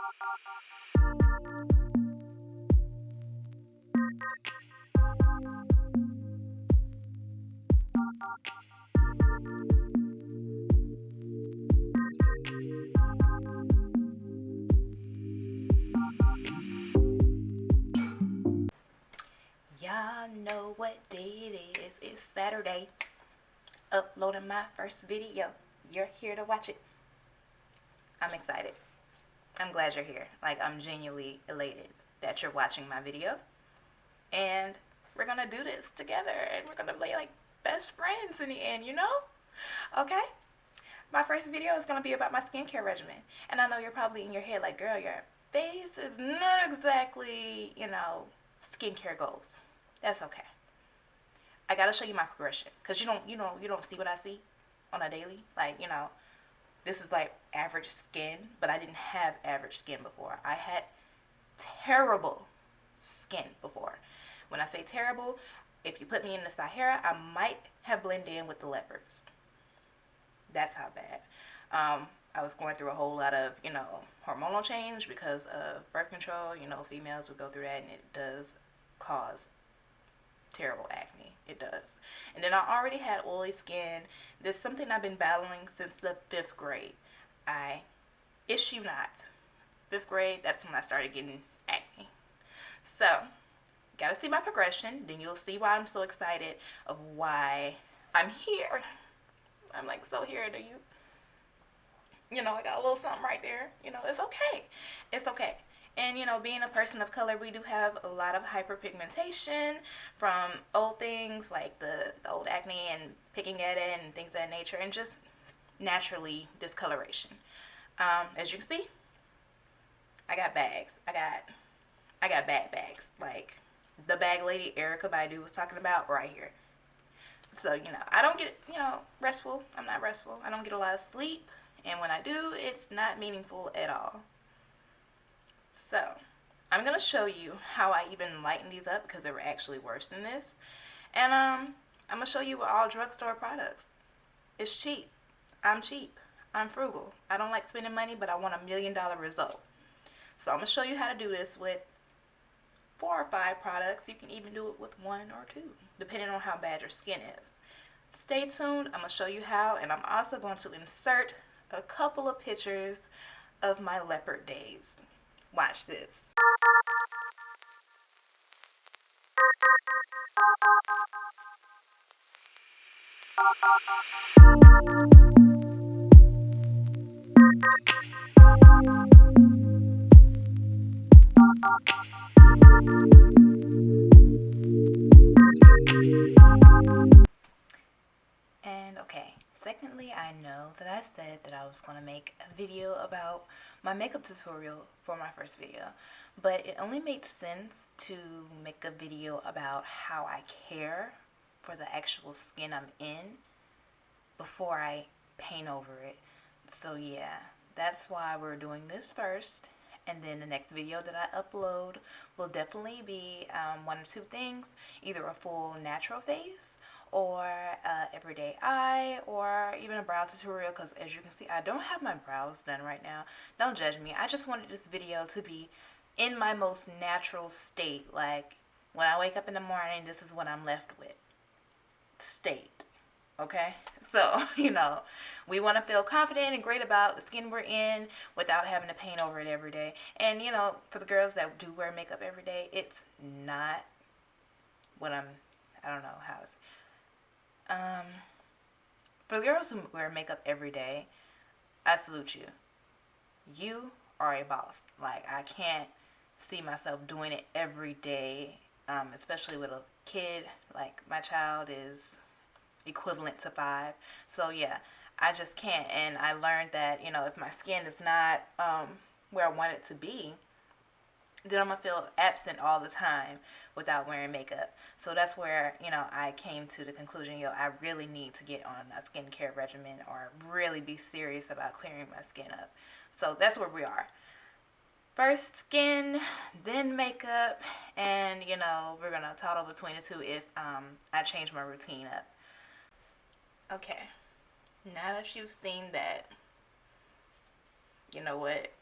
Y'all know what day it is. It's Saturday. Uploading my first video. You're here to watch it. I'm excited. I'm glad you're here. Like, I'm genuinely elated that you're watching my video. And we're gonna do this together. And we're gonna play like best friends in the end, you know? Okay? My first video is gonna be about my skincare regimen. And I know you're probably in your head like, girl, your face is not exactly, you know, skincare goals. That's okay. I gotta show you my progression, cause you don't see what I see on a daily. Like, you know, this is like average skin, but I didn't have average skin before. I had terrible skin before. When I say terrible, if you put me in the Sahara, I might have blended in with the leopards. That's how bad. I was going through a whole lot of, you know, hormonal change because of birth control. You know, females would go through that, and it does cause terrible acne. It does. And then I already had oily skin. This is something I've been battling since the 5th grade. I issue not. 5th grade, that's when I started getting acne. So, gotta see my progression. Then you'll see why I'm so excited of why I'm here. I'm like so here to you. You know, I got a little something right there. You know, it's okay. It's okay. And, you know, being a person of color, we do have a lot of hyperpigmentation from old things like the old acne and picking at it and things of that nature, and just naturally discoloration. As you can see, I got bags. I got bad bags. Like the bag lady Erica Baidu was talking about right here. So, you know, I don't get, you know, restful. I'm not restful. I don't get a lot of sleep. And when I do, it's not meaningful at all. So, I'm going to show you how I even lighten these up, because they were actually worse than this. And I'm going to show you all drugstore products. It's cheap. I'm cheap. I'm frugal. I don't like spending money, but I want $1 million result. So, I'm going to show you how to do this with 4 or 5 products. You can even do it with 1 or 2, depending on how bad your skin is. Stay tuned. I'm going to show you how, and I'm also going to insert a couple of pictures of my leopard days. Watch this. And okay, secondly, I know that I said that I was going to make a video about my makeup tutorial for my first video, but it only made sense to make a video about how I care for the actual skin I'm in before I paint over it. So yeah, that's why we're doing this first, and then the next video that I upload will definitely be 1 or 2 things, either a full natural face or everyday eye, or even a brow tutorial, because as you can see, I don't have my brows done right now. Don't judge me. I just wanted this video to be in my most natural state. Like, when I wake up in the morning, this is what I'm left with. State. Okay? So, you know, we want to feel confident and great about the skin we're in without having to paint over it every day. And, you know, for the girls that do wear makeup every day, it's not what I don't know how to say. For the girls who wear makeup every day, I salute you. You are a boss. Like, I can't see myself doing it every day, especially with a kid. Like, my child is equivalent to 5. So, yeah, I just can't. And I learned that, you know, if my skin is not where I want it to be, then I'm going to feel absent all the time without wearing makeup. So that's where, you know, I came to the conclusion, yo, I really need to get on a skincare regimen or really be serious about clearing my skin up. So that's where we are. First skin, then makeup, and, you know, we're going to toggle between the two if I change my routine up. Okay, now that you've seen that, you know what?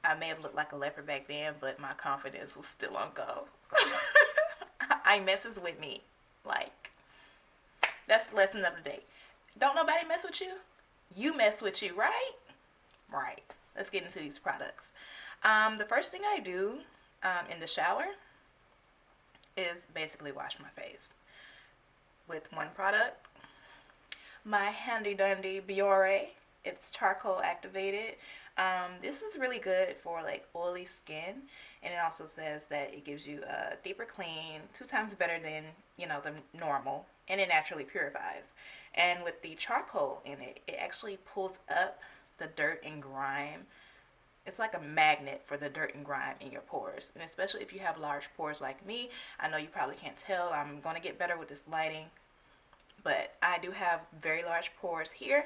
I may have looked like a leopard back then, but my confidence was still on go. I messes with me. Like, that's the lesson of the day. Don't nobody mess with you? You mess with you, right? Right. Let's get into these products. The first thing I do in the shower is basically wash my face with one product. My handy dandy Biore. It's charcoal activated. This is really good for like oily skin, and it also says that it gives you a deeper clean, 2 times better than, you know, the normal, and it naturally purifies. And with the charcoal in it, it actually pulls up the dirt and grime. It's like a magnet for the dirt and grime in your pores, and especially if you have large pores like me. I know you probably can't tell. I'm going to get better with this lighting, but I do have very large pores here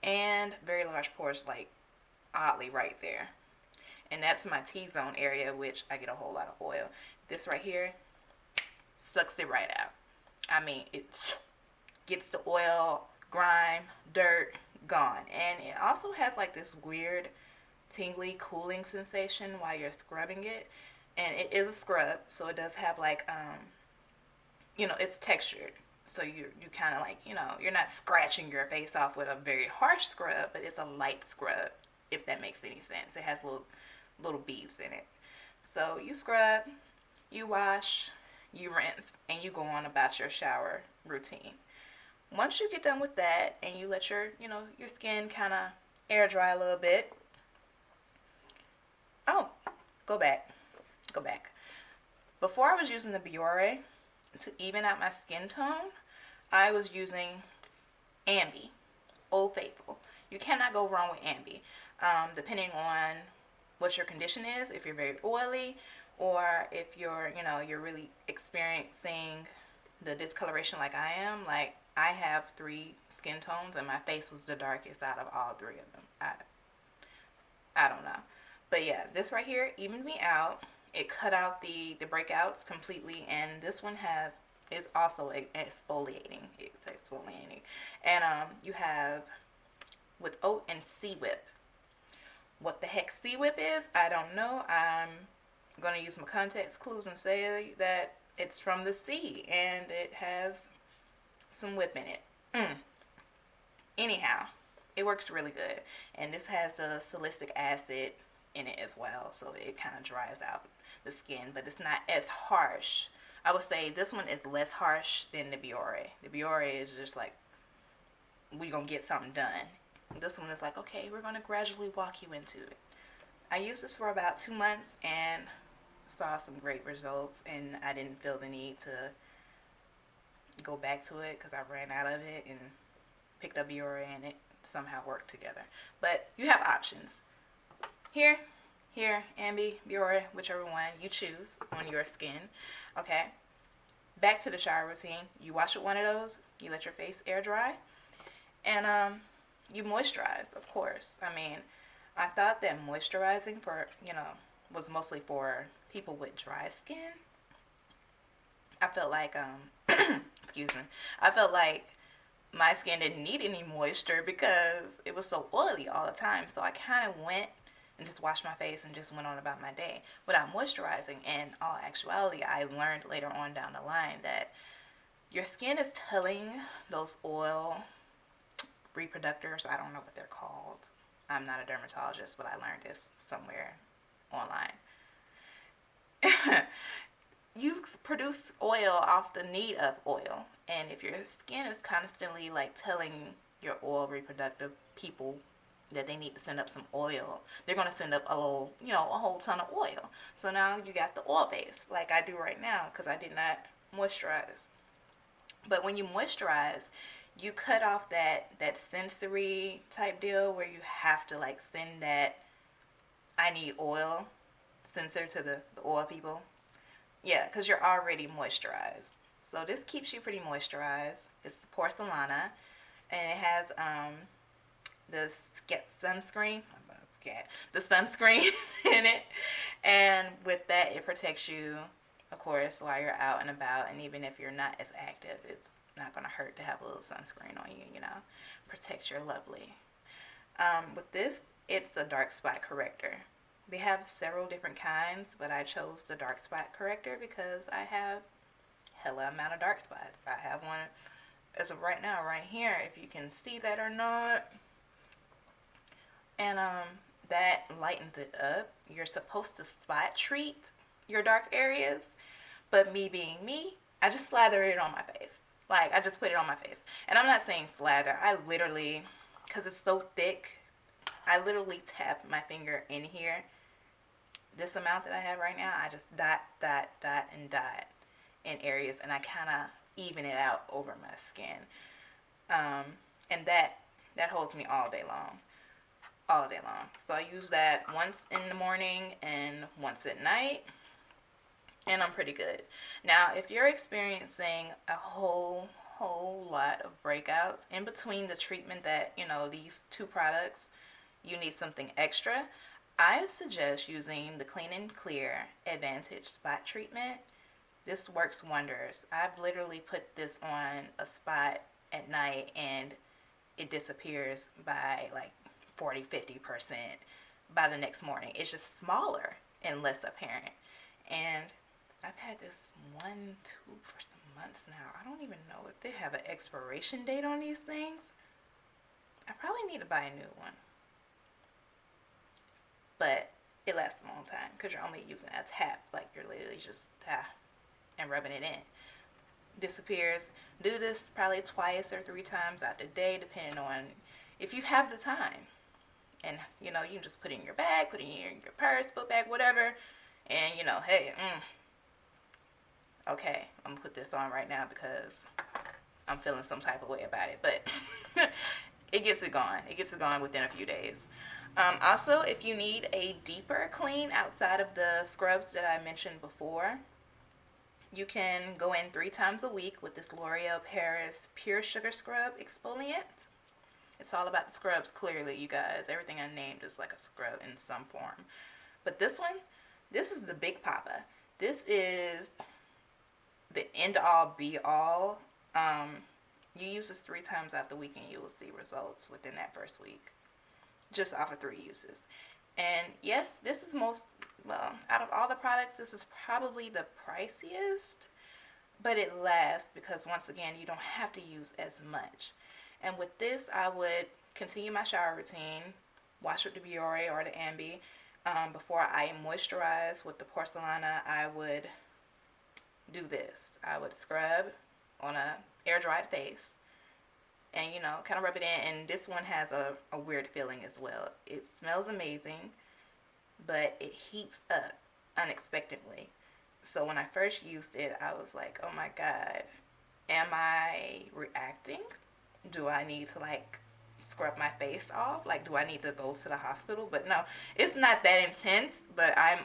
and very large pores like oddly right there, and that's my T-zone area, which I get a whole lot of oil. This right here sucks it right out. I mean, it gets the oil, grime, dirt gone, and it also has like this weird tingly cooling sensation while you're scrubbing it. And it is a scrub, so it does have like you know, it's textured, so you kind of like, you know, you're not scratching your face off with a very harsh scrub, but it's a light scrub, if that makes any sense. It has little beads in it. So you scrub, you wash, you rinse, and you go on about your shower routine. Once you get done with that and you let your, you know, your skin kind of air dry a little bit. Oh, go back. Before I was using the Biore to even out my skin tone, I was using Ambi, Old Faithful. You cannot go wrong with Ambi. Depending on what your condition is, if you're very oily, or if you're, you know, you're really experiencing the discoloration like I am. Like, I have 3 skin tones, and my face was the darkest out of all 3 of them. I don't know. But yeah, this right here evened me out. It cut out the breakouts completely, and this one is also exfoliating. It's exfoliating. And you have with oat and sea whip. What the heck sea whip is, I don't know. I'm going to use my context clues and say that it's from the sea, and it has some whip in it. Anyhow, it works really good. And this has a salicylic acid in it as well, so it kind of dries out the skin, but it's not as harsh. I would say this one is less harsh than the Biore. The Biore is just like, we gonna get something done. This one is like, okay, we're gonna gradually walk you into it. I used this for about 2 months and saw some great results, and I didn't feel the need to go back to it because I ran out of it and picked up Biore, and it somehow worked together. But you have options. Here, Ambi, Biore, whichever one you choose on your skin. Okay, back to the shower routine. You wash with one of those, you let your face air dry, and you moisturize, of course. I mean, I thought that moisturizing for, you know, was mostly for people with dry skin. I felt like, excuse me, I felt like my skin didn't need any moisture because it was so oily all the time. So I kind of went and just washed my face and just went on about my day without moisturizing. In all actuality, I learned later on down the line that your skin is telling those oil reproductors, I don't know what they're called. I'm not a dermatologist, but I learned this somewhere online. You produce oil off the need of oil, and if your skin is constantly like telling your oil reproductive people that they need to send up some oil, they're going to send up a whole ton of oil. So now you got the oil base like I do right now because I did not moisturize. But when you moisturize, you cut off that sensory type deal where you have to like send that I need oil sensor to the oil people. Yeah, because you're already moisturized. So this keeps you pretty moisturized. It's the Porcelana, and it has the sunscreen in it. And with that, it protects you, of course, while you're out and about. And even if you're not as active, it's not going to hurt to have a little sunscreen on you, you know. Protect your lovely. With this, it's a dark spot corrector. They have several different kinds, but I chose the dark spot corrector because I have hella amount of dark spots. I have one as of right now, right here, if you can see that or not. And that lightens it up. You're supposed to spot treat your dark areas, but me being me, I just slather it on my face. Like, I just put it on my face. And I'm not saying slather. I literally, because it's so thick, I literally tap my finger in here. This amount that I have right now, I just dot, dot, dot, and dot in areas, and I kind of even it out over my skin. And that holds me all day long. All day long. So I use that once in the morning and once at night, and I'm pretty good. Now, if you're experiencing a whole lot of breakouts in between the treatment that, you know, these two products, you need something extra, I suggest using the Clean and Clear Advantage Spot Treatment. This works wonders. I've literally put this on a spot at night and it disappears by like 40-50% by the next morning. It's just smaller and less apparent. And I've had this one tube for some months now. I don't even know if they have an expiration date on these things. I probably need to buy a new one. But it lasts a long time because you're only using a tap. Like, you're literally just and rubbing it in. Disappears. Do this probably twice or 3 times out the day, depending on if you have the time. And, you know, you can just put it in your bag, put it in your purse, book bag, whatever. And, you know, hey, okay, I'm going to put this on right now because I'm feeling some type of way about it. But it gets it going. It gets it going within a few days. Also, if you need a deeper clean outside of the scrubs that I mentioned before, you can go in 3 times a week with this L'Oreal Paris Pure Sugar Scrub Exfoliant. It's all about the scrubs, clearly, you guys. Everything I named is like a scrub in some form. But this one, this is the Big Papa. This is the end-all, be-all. You use this 3 times out the week and you will see results within that first week. Just off of 3 uses. And yes, this is out of all the products, this is probably the priciest. But it lasts because, once again, you don't have to use as much. And with this, I would continue my shower routine, wash with the Biore or the Ambi. Before I moisturize with the Porcelana, I would do this. I would scrub on a air-dried face and, you know, kind of rub it in. And this one has a weird feeling as well. It smells amazing, but it heats up unexpectedly. So when I first used it, I was like, oh my God, am I reacting? Do I need to like scrub my face off? Like, do I need to go to the hospital? But no, it's not that intense, but I'm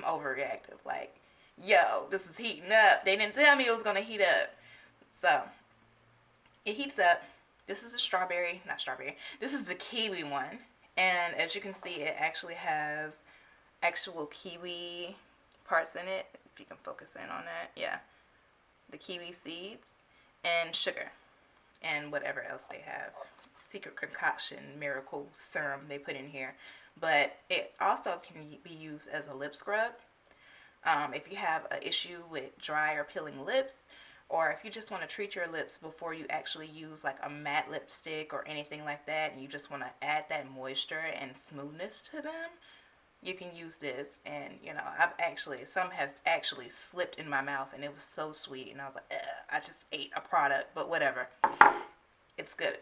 overreactive. Like, yo, this is heating up. They didn't tell me it was going to heat up. So it heats up. This is this is the Kiwi one. And as you can see, it actually has actual kiwi parts in it. If you can focus in on that. Yeah. The kiwi seeds and sugar. And whatever else they have. Secret concoction, miracle serum they put in here. But it also can be used as a lip scrub. If you have an issue with dry or peeling lips, or if you just want to treat your lips before you actually use like a matte lipstick or anything like that, and you just want to add that moisture and smoothness to them, you can use this. And, you know, some has actually slipped in my mouth and it was so sweet. And I was like, I just ate a product, but whatever. It's good.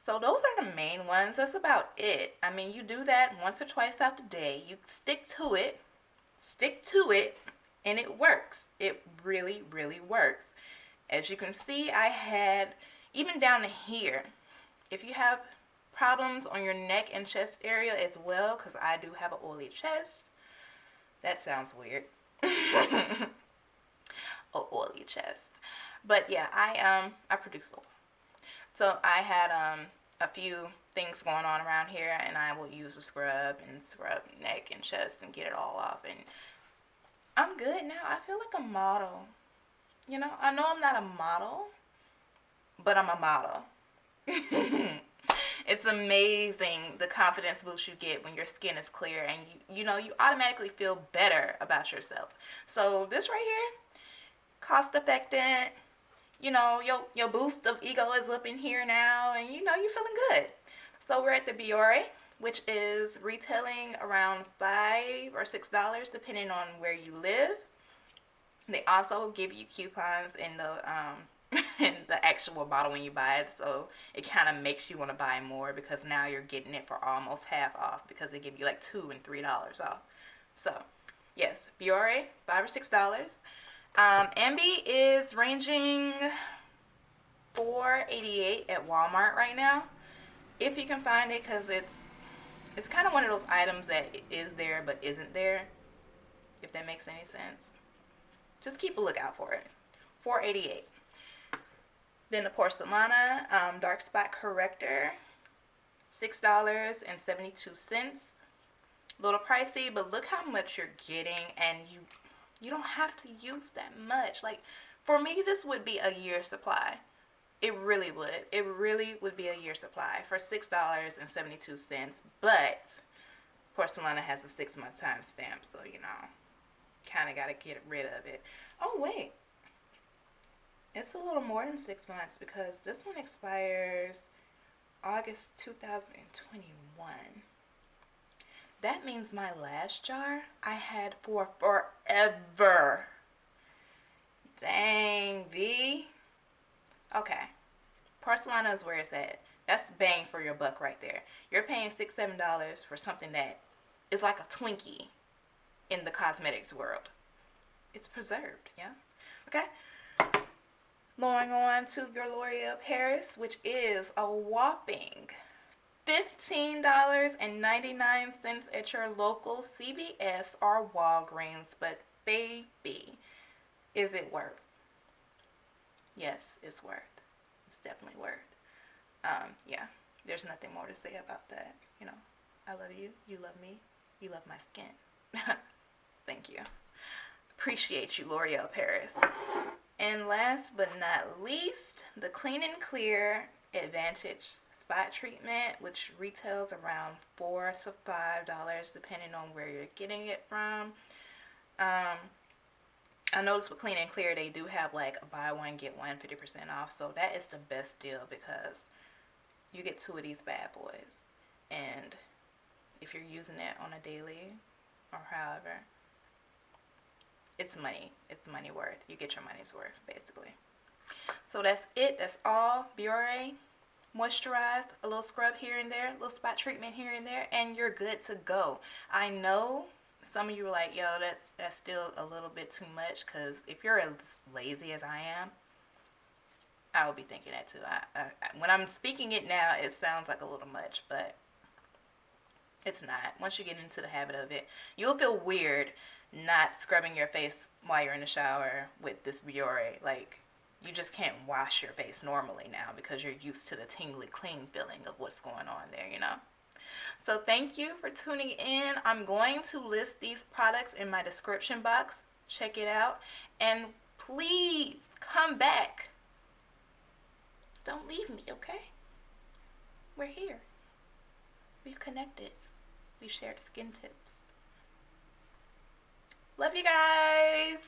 So those are the main ones. That's about it. I mean, you do that once or twice out the day. You stick to it, and it works. It really, really works. As you can see, I had, even down to here, if you have problems on your neck and chest area as well, because I do have an oily chest. That sounds weird. A oily chest. But yeah, I produce oil. So I had a few things going on around here, and I will use a scrub and scrub neck and chest and get it all off, and I'm good now. I feel like a model. You know, I know I'm not a model, but I'm a model. It's amazing the confidence boost you get when your skin is clear, and you know, you automatically feel better about yourself. So this right here, cost effective. You know, your boost of ego is up in here now, and you know, you're feeling good. So we're at the Biore, which is retailing around $5 or $6 depending on where you live. They also give you coupons in the in the actual bottle when you buy it, so it kind of makes you want to buy more because now you're getting it for almost half off because they give you like $2 and $3 off. So yes, Biore, $5 or $6. Ambi is ranging $4.88 at Walmart right now, if you can find it, because it's kind of one of those items that is there but isn't there, if that makes any sense. Just keep a lookout for it. $4.88. Then the Porcelana Dark Spot Corrector, $6.72. A little pricey, but look how much you're getting, and you don't have to use that much. Like, for me, this would be a year's supply. It really would. It really would be a year's supply for $6.72. But Porcelana has a 6-month time stamp, so you know, kind of got to get rid of it. Oh wait, it's a little more than 6 months because this one expires August 2021. That means my last jar I had for forever. Dang, V. Okay, Porcelana is where it's at. That's bang for your buck right there. You're paying $6-7 for something that is like a Twinkie in the cosmetics world. It's preserved, yeah? Okay. Going on to your L'Oreal Paris, which is a whopping $15.99 at your local CVS or Walgreens. But baby, is it worth? Yes, it's worth. It's definitely worth. Yeah, there's nothing more to say about that. You know, I love you. You love me. You love my skin. Thank you. Appreciate you, L'Oreal Paris. And last but not least, the Clean and Clear Advantage Spot Treatment, which retails around $4 to $5 depending on where you're getting it from. I noticed with Clean and Clear, they do have like a buy one, get one 50% off. So that is the best deal because you get 2 of these bad boys. And if you're using it on a daily or however, it's money. It's money worth. You get your money's worth, basically. So that's it. That's all. Biore, moisturized, a little scrub here and there, a little spot treatment here and there, and you're good to go. I know some of you are like, yo, that's still a little bit too much, because if you're as lazy as I am, I would be thinking that too. When I'm speaking it now, it sounds like a little much, but it's not. Once you get into the habit of it, you'll feel weird not scrubbing your face while you're in the shower with this Biore. Like, you just can't wash your face normally now because you're used to the tingly clean feeling of what's going on there, you know? So thank you for tuning in. I'm going to list these products in my description box. Check it out. And please come back. Don't leave me, okay? We're here. We've connected. We've shared skin tips. Love you guys.